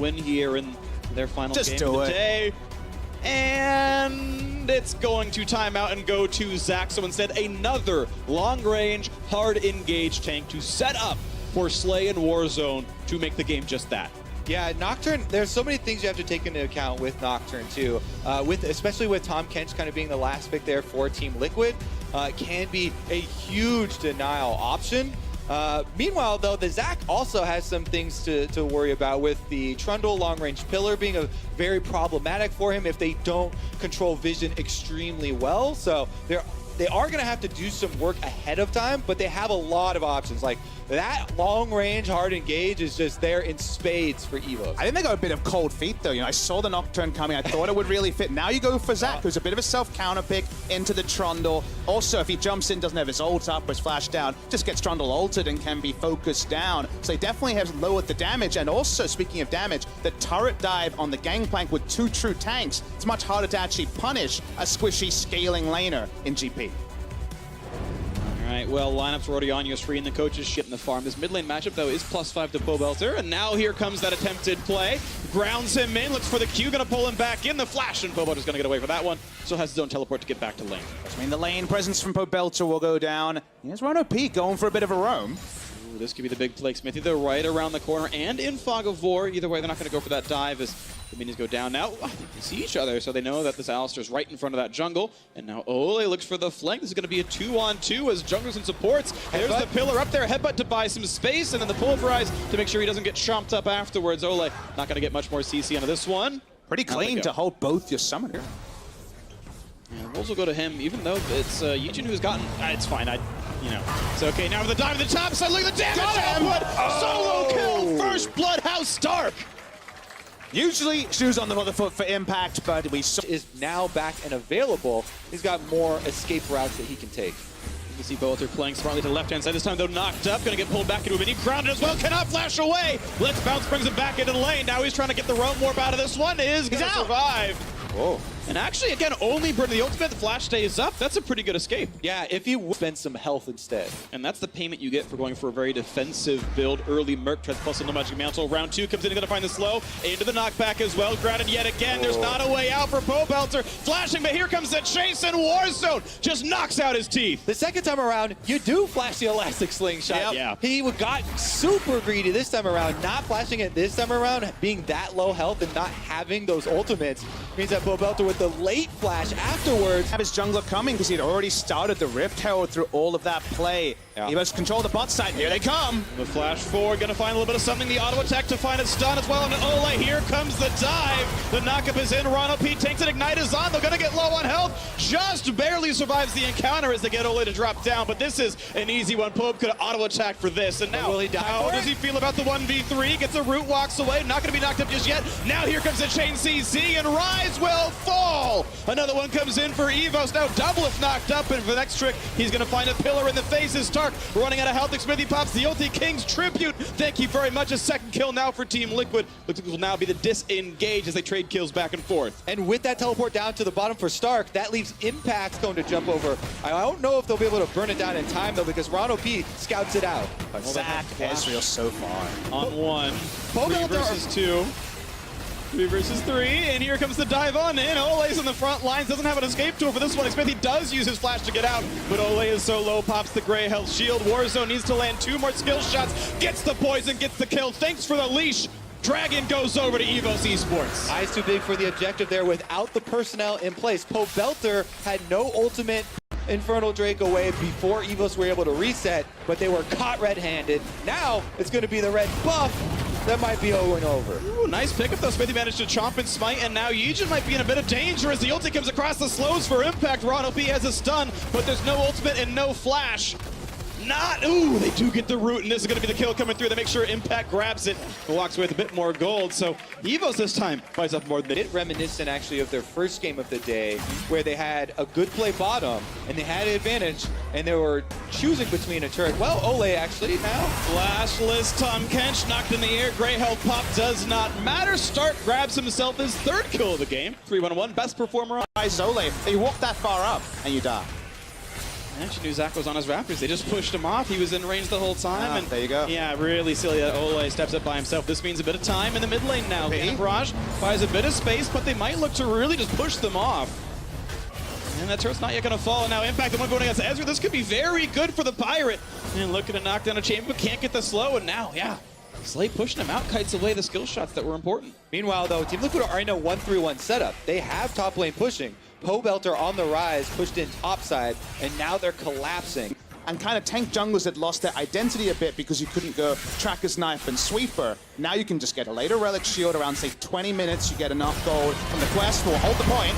win here in their final Just game do of the it. day. And it's going to time out and go to Zach. So instead, another long-range, hard-engage tank to set up for Slay and Warzone to make the game just that. Yeah, Nocturne, there's so many things you have to take into account with Nocturne too. Especially with Tom Kench kind of being the last pick there for Team Liquid, it can be a huge denial option. Meanwhile, though, the Zach also has some things to worry about, with the Trundle long-range pillar being a very problematic for him if they don't control vision extremely well. So they are going to have to do some work ahead of time, but they have a lot of options. Like, that long-range hard engage is just there in spades for EVOS. I think they got a bit of cold feet, though. You know, I saw the Nocturne coming. I thought it would really fit. Now you go for Zach, who's a bit of a self-counter pick into the Trundle. Also, if he jumps in, doesn't have his ult up, his flash down, just gets Trundle ulted and can be focused down. So they definitely have lowered the damage. And also, speaking of damage, the turret dive on the gangplank with 2 true tanks, it's much harder to actually punish a squishy scaling laner in GP. All right, well, lineups are already on your screen. The coaches ship in the farm. This mid lane matchup, though, is +5 to Pobelter. And now here comes that attempted play. Grounds him in, looks for the Q, gonna pull him back in. The flash, and Pobelter's gonna get away for that one. Still has his own teleport to get back to lane. I mean, the lane presence from Pobelter will go down. Here's Rano P going for a bit of a roam. Ooh, this could be the big play. Smithy, they're right around the corner and in Fog of War. Either way, they're not gonna go for that dive as the minions go down. Now, I think they see each other, so they know that this Alistar's right in front of that jungle. And now Ole looks for the flank. This is going to be a 2-on-2 as junglers and supports. There's the pillar up there. Headbutt to buy some space, and then the pulverize to make sure he doesn't get chomped up afterwards. Ole not going to get much more CC out of this one. Pretty clean to hold both your summoner. Yeah, Wolves will go to him, even though it's Yijin who's gotten... it's fine, it's okay. Now with the dive at the top side, look at the damage output! Solo kill, first Bloodhouse Stark! Usually shoes on the other foot for impact, but we saw Is now back and available. He's got more escape routes that he can take. You can see Bolter playing smartly to the left-hand side. This time, though, knocked up. Going to get pulled back into a mini. Grounded as well. Cannot flash away. Let's bounce, brings him back into the lane. Now he's trying to get the roam warp out of this one. Is going to survive. Whoa. And actually, again, only burn the ultimate. The flash stays up. That's a pretty good escape. Yeah, if you spend some health instead. And that's the payment you get for going for a very defensive build. Early Merc Treads plus no Magic Mantle. Round 2 comes in, going to find the slow. Into the knockback as well. Grounded yet again. There's not a way out for Pobelter. Flashing, but here comes the chase, and Warzone just knocks out his teeth. The second time around, you do flash the elastic slingshot. Yep. Yeah. He got super greedy this time around. Not flashing it this time around, being that low health and not having those ultimates, means that Pobelter with the late flash afterwards. have his jungler coming because he'd already started the Rift Herald through all of that play. Yeah. He must control the bot side. Here they come. The flash forward, gonna find a little bit of something. The auto attack to find a stun as well. And Ole, here comes the dive. The knockup is in. Rano P takes it. Ignite is on. They're gonna get low on health. Just barely survives the encounter as they get Ole to drop down. But this is an easy one. Pope could auto attack for this. And now, will he die how for does it? he feel about the 1v3? Gets a root, walks away. Not gonna be knocked up just yet. Now here comes the chain CC, and Rise will fall. Another one comes in for EVOS. Now double if knocked up. And for the next trick, he's gonna find a pillar in the face. Is Stark running out of health. Smithy pops the ulti. King's tribute. Thank you very much. A second kill now for Team Liquid. Looks like it will now be the disengage as they trade kills back and forth. And with that teleport down to the bottom for Stark, that leaves Impact going to jump over. I don't know if they'll be able to burn it down in time, though, because Rano P scouts it out. But Zach Ezreal so far. On one. Pobelter 3 versus 2. 3 versus 3, and here comes the dive on in. Ole's in the front lines, doesn't have an escape tool for this one. Smithy does use his flash to get out, but Ole is so low, pops the gray health shield. Warzone needs to land 2 more skill shots, gets the poison, gets the kill. Thanks for the leash. Dragon goes over to EVOS Esports. Eyes too big for the objective there without the personnel in place. Pobelter had no ultimate Infernal Drake away before EVOS were able to reset, but they were caught red-handed. Now it's going to be the red buff. That might be over. Ooh, nice pickup though. Smithy managed to chomp and smite, and now Yijin might be in a bit of danger as the ulti comes across the slows for impact. Rano P has a stun, but there's no ultimate and no flash. Ooh, they do get the root, and this is going to be the kill coming through. They make sure Impact grabs it and walks away with a bit more gold. So EVOS this time buys up more than It reminiscent actually of their first game of the day, where they had a good play bottom and they had an advantage and they were choosing between a turret. Well, Ole actually now. Flashless Tom Kench knocked in the air. Gray health pop does not matter. Stark grabs himself his 3rd kill of the game. 3-1-1, best performer on. Zole, you walk that far up and you die. I actually knew Zach was on his Raptors. They just pushed him off. He was in range the whole time. And there you go. Yeah, really silly that Ole steps up by himself. This means a bit of time in the mid lane now. Okay. Barrage buys a bit of space, but they might look to really just push them off. And that turret's not yet going to fall. And now Impact, the one going against Ezra. This could be very good for the Pirate. And looking to knock down a chamber, but can't get the slow. And now, yeah, Slay pushing him out, kites away the skill shots that were important. Meanwhile, though, Team Liquid are in a 1-3-1 setup. They have top lane pushing. Pobelter on the rise, pushed in topside, and now they're collapsing. And kind of tank junglers had lost their identity a bit because you couldn't go Tracker's Knife and Sweeper. Now you can just get a later Relic Shield around, say, 20 minutes. You get enough gold from the quest will hold the point.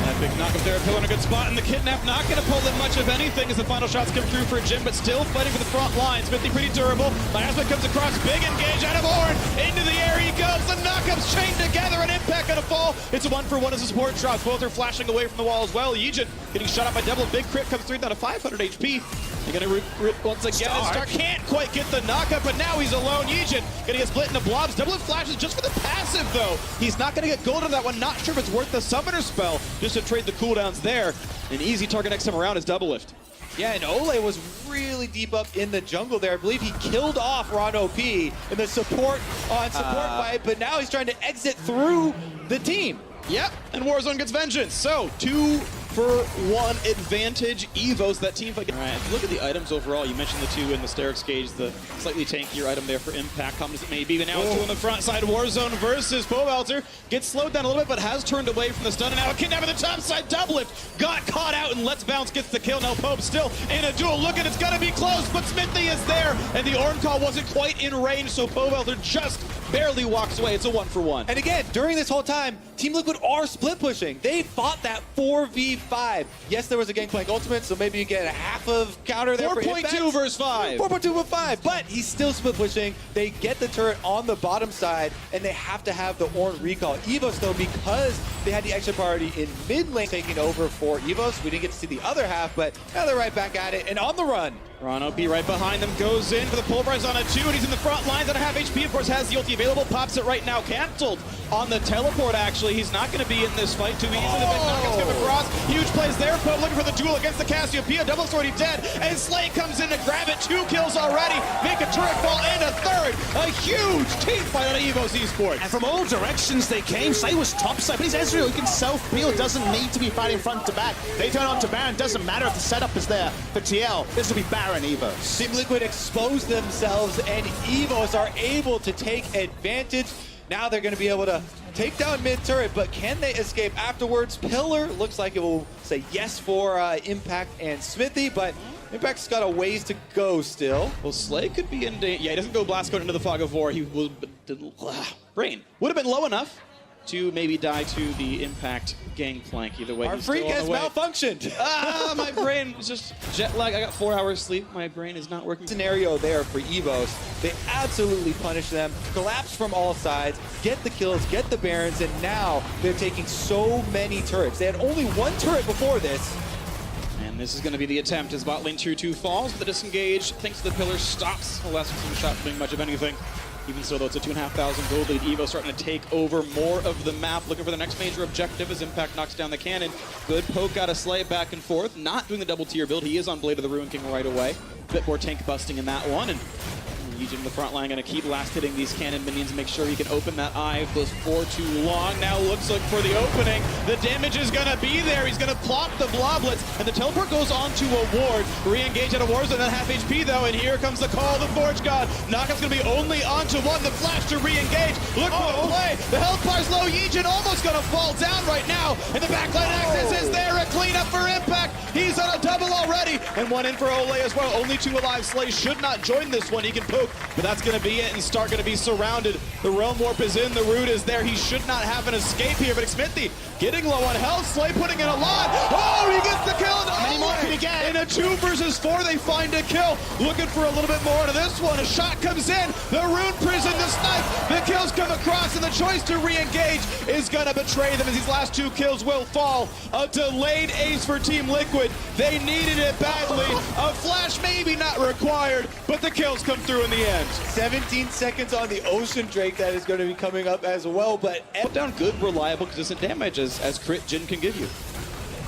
That big knock up there, Pillar in a good spot, and the Kidnap not going to pull in much of anything as the final shots come through for Jim, but still fighting for the front line. Smithy pretty durable. Miasma comes across, big engage out of Ornn. Into the air he goes, the knockup's chained together, and Impact going to fall. It's a 1-for-1 as the support drops. Both are flashing away from the wall as well. Yijin getting shot up by double. Big crit comes through down to 500 HP. They're going to once again. Stark can't quite get the knockup, but now he's alone. Yijin going to get split into blobs. Double flashes just for the passive, though. He's not going to get gold on that one. Not sure if it's worth the summoner spell just to trade the cooldowns there. An easy target next time around is double lift. Yeah, and Ole was really deep up in the jungle there. I believe he killed off Ron OP in the support on support fight, but now he's trying to exit through the team. Yep, and Warzone gets vengeance. So, 2-for-1 advantage. EVOs, that team fight. All right, if you look at the items overall, you mentioned the two in the Sterix Gauge, the slightly tankier item there for impact, common as it may be. But now it's two on the front side. Warzone versus Pobelter. Gets slowed down a little bit, but has turned away from the stun. And now a Kidnap on the top side. Double lift. Got caught out, and Let's Bounce gets the kill. Now Pope still in a duel. Look at it's going to be close, but Smithy is there. And the Ornn call wasn't quite in range, so Pobelter just barely walks away. It's a 1-for-1. And again, during this whole time, Team Liquid are split pushing. They fought that 4v5. Yes, there was a Gangplank ultimate, so maybe you get a half of counter there for Impact. 4.2 versus 5. 4.2 with 5, but he's still split pushing. They get the turret on the bottom side, and they have to have the Ornn recall. EVOS, though, because they had the extra priority in mid lane taking over for EVOS, we didn't get to see the other half, but now they're right back at it and on the run. Ron OP right behind them, goes in for the pulverize on a 2, and he's in the front lines on a half HP. Of course, has the ulti available, pops it right now, canceled on the teleport, actually. He's not going to be in this fight too easily. The big knockouts come across. Huge plays there. Pope looking for the duel against the Cassiopeia. Double's already dead, and Slay comes in to grab it. 2 kills already. Make a turret fall and a third. A huge team fight on EVOS Esports. And from all directions they came. Slay was topside, but he's Ezreal. He can self-peel. Doesn't need to be fighting front to back. They turn on to Baron. Doesn't matter if the setup is there. For TL, this will be Baron EVOS. Team Liquid exposed themselves, and EVOS are able to take advantage. Now they're going to be able to take down mid turret, but can they escape afterwards? Pillar looks like it will say yes for Impact and Smithy, but Impact's got a ways to go still. Well, Slay could be in danger. Yeah, he doesn't go blast code into the fog of war. He will. Brain would have been low enough to maybe die to the Impact Gangplank. Either way, Our he's freak still on has the way. malfunctioned. My brain is just jet lag. I got 4 hours sleep. My brain is not working. Scenario there for EVOS. They absolutely punish them, collapse from all sides, get the kills, get the Barons, and now they're taking so many turrets. They had only 1 turret before this. And this is going to be the attempt as bot lane 2-2 falls. The disengage, thanks to the pillar, stops Less from shot doing much of anything. Even so, though, it's a 2,500 gold lead. Evo starting to take over more of the map, looking for the next major objective as Impact knocks down the cannon. Good poke out of Slay back and forth, not doing the double tier build. He is on Blade of the Ruin King right away. A bit more tank busting in that one, and Yijin in the front line going to keep last hitting these cannon minions, make sure he can open that eye if goes for too long. Now looks like for the opening, the damage is going to be there. He's going to plop the bloblets, and the teleport goes on to a ward. Re-engage out of Warzone at half HP though, and here comes the call of the Forge God. Knockup's going to be only onto 1. The flash to re-engage. Look for the play. The health bar's low. Yijin almost going to fall down right now, and the backline access is there. A cleanup for Impact. He's on a double already, and 1 in for Ole as well. Only 2 alive. Slay should not join this one. He can poke, but that's going to be it, and Stark going to be surrounded. The Realm Warp is in, the root is there. He should not have an escape here, but Smithy getting low on health. Slay putting in a lot. Oh, he gets the kill. How many more can he get? In a 2 versus 4, they find a kill. Looking for a little bit more to this one. A shot comes in. The Rune Prison, the snipe. The kills come across, and the choice to re-engage is going to betray them as these last 2 kills will fall. A delayed ace for Team Liquid. They needed it badly. A flash maybe not required, but the kills come through in the end. 17 seconds on the Ocean Drake that is going to be coming up as well, but Put down good, reliable, consistent damage as crit Jin can give you.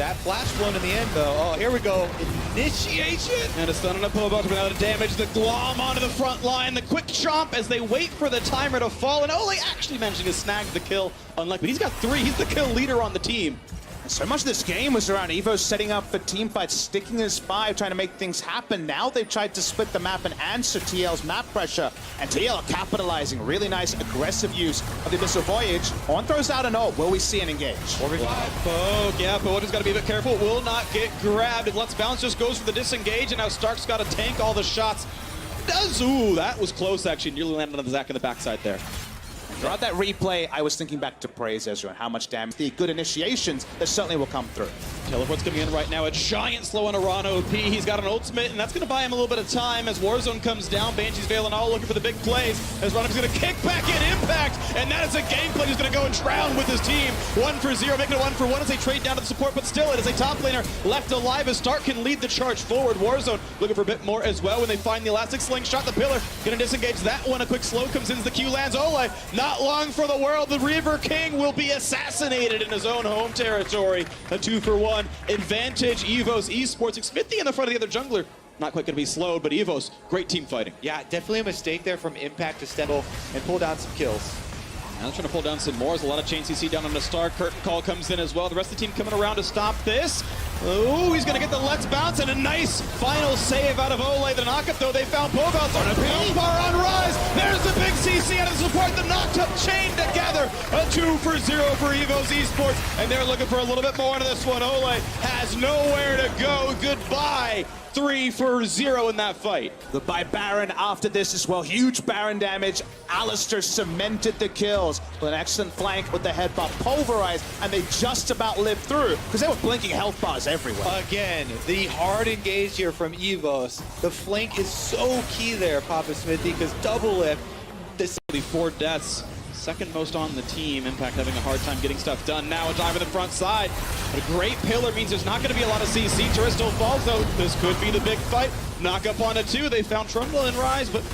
That flash blown in the end, though. Oh, here we go. Initiation. And a stun on a pull-up without a damage. The glom onto the front line. The quick chomp as they wait for the timer to fall. And Ole actually managing to snag the kill. Unlike, but he's got 3. He's the kill leader on the team. So much of this game was around Evo setting up for team fights, sticking his 5, trying to make things happen. Now they've tried to split the map and answer TL's map pressure. And TL capitalizing. Really nice, aggressive use of the Abyssal Voyage. On throws out an ult. Will we see an engage? 4v5. Poke, yeah, but just got to be a bit careful. Will not get grabbed. And Let's Bounce just goes for the disengage. And now Stark's got to tank all the shots. Ooh, that was close, actually. Nearly landed on the Zac in the backside there. Throughout that replay, I was thinking back to Praise Ezra and how much damage, the good initiations that certainly will come through. Teleport's coming in right now. A giant slow on Iran OP. He's got an ultimate, and that's going to buy him a little bit of time as Warzone comes down. Banshee's veiling all looking for the big plays as Ronim's going to kick back in Impact, and that is a gameplay who's going to go and drown with his team. 1-for-0, making it 1-for-1 as they trade down to the support, but still it is a top laner left alive as Stark can lead the charge forward. Warzone looking for a bit more as well when they find the elastic slingshot. The pillar going to disengage that one. A quick slow comes in as the Q lands. Ole, not long for the world. The Reaver King will be assassinated in his own home territory. A 2-for-1 advantage. EVOS Esports. Smithy in the front of the other jungler. Not quite going to be slowed, but EVOS, great team fighting. Yeah, definitely a mistake there from Impact to step and pull down some kills. Now they're trying to pull down some more. There's a lot of chain CC down on the Star. Curtain call comes in as well. The rest of the team coming around to stop this. Oh, he's going to get the Let's Bounce and a nice final save out of Ole. The knockup, though, they found Pogout's on a Bar on Rise. There's the big CC out of the support. The knocked up chain together. A 2-for-0 for EVOS Esports. And they're looking for a little bit more into this one. Ole has nowhere to go. Goodbye. 3-for-0 in that fight. Goodbye Baron after this as well. Huge Baron damage. Alistair cemented the kills with an excellent flank with the headbutt pulverized, and they just about lived through because they were blinking health bars everywhere. Again, the hard engage here from EVOS. The flank is so key there, Papa Smithy, because double lift. This 4 deaths. Second most on the team. Impact having a hard time getting stuff done. Now a dive in the front side. But a great pillar means there's not going to be a lot of CC. Turret still falls, though. This could be the big fight. Knock up on it, too. They found Trundle and Rise, but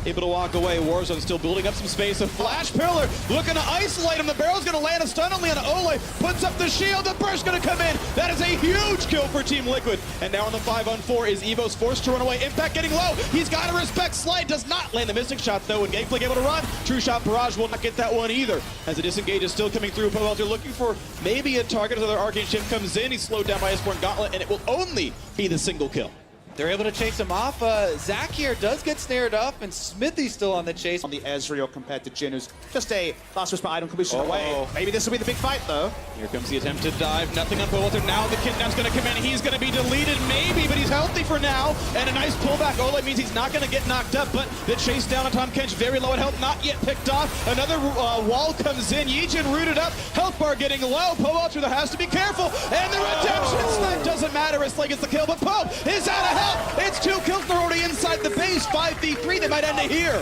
able to walk away. Warzone still building up some space. A flash pillar looking to isolate him. The barrel's going to land a stun only on Ole. Puts up the shield. The burst going to come in. That is a huge kill for Team Liquid. And now on the 5-on-4 is EVOS forced to run away. Impact getting low. He's got to respect Slide. Does not land the Mystic Shot, though. And Gangplank able to run. True Shot Barrage will not get that one either. As the disengage is still coming through. They're looking for maybe a target as their Arcane Shift comes in. He's slowed down by his Gauntlet, and it will only be the single kill. They're able to chase him off. Zac here does get snared up, and Smithy's still on the chase. On the Ezreal compared to Jhin, who's just a last whisper item completion away. Maybe this will be the big fight, though. Here comes the attempt to dive. Nothing on Powelter. Now the Kidnap's going to come in. He's going to be deleted, maybe, but he's healthy for now. And a nice pullback. Ole means he's not going to get knocked up, but the chase down on Tahm Kench, very low in health, not yet picked off. Another wall comes in. Yijin rooted up. Health bar getting low. Powelter, there has to be careful. And the redemption snipe doesn't matter. It's like it's the kill, but Pope is out of health. It's 2 kills. They're already inside the base. 5v3. They might end it here.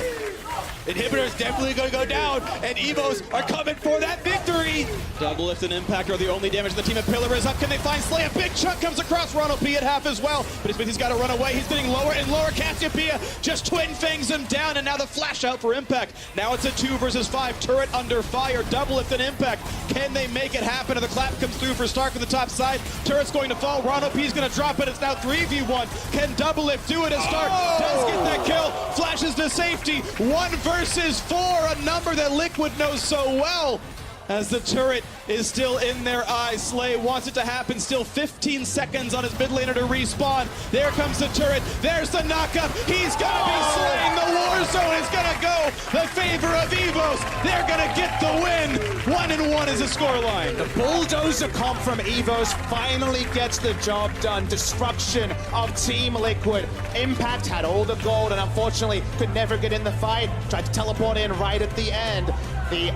Inhibitor is definitely going to go down, and EVOS are coming for that victory. Double lift and impact are the only damage. The team at Pillar is up. Can they find Slay? A big chunk comes across. Ron OP at half as well. But he's got to run away. He's getting lower and lower. Cassiopeia just twin fangs him down, and now the flash out for Impact. Now it's a 2 versus 5. Turret under fire. Double lift and impact. Can they make it happen? And the clap comes through for Stark on the top side. Turret's going to fall. Ron OP is going to drop it. It's now 3v1. Can double lift do it as Stark does get that kill? Flashes to safety. 1 versus 4, a number that Liquid knows so well. As the turret is still in their eyes. Slay wants it to happen. Still 15 seconds on his mid laner to respawn. There comes the turret. There's the knockup. He's going to be slain. The Warzone is going to go the favor of EVOS. They're going to get the win. 1-1 is the scoreline. The bulldozer comp from EVOS finally gets the job done. Destruction of Team Liquid. Impact had all the gold and unfortunately could never get in the fight. Tried to teleport in right at the end. The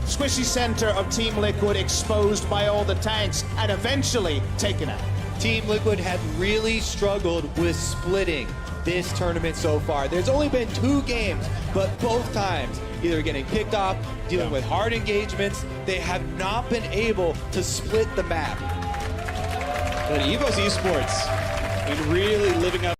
squishy center of Team Liquid exposed by all the tanks and eventually taken out. Team Liquid have really struggled with splitting this tournament so far. There's only been 2 games, but both times either getting picked off, dealing with hard engagements, they have not been able to split the map. But EVOS Esports been really living up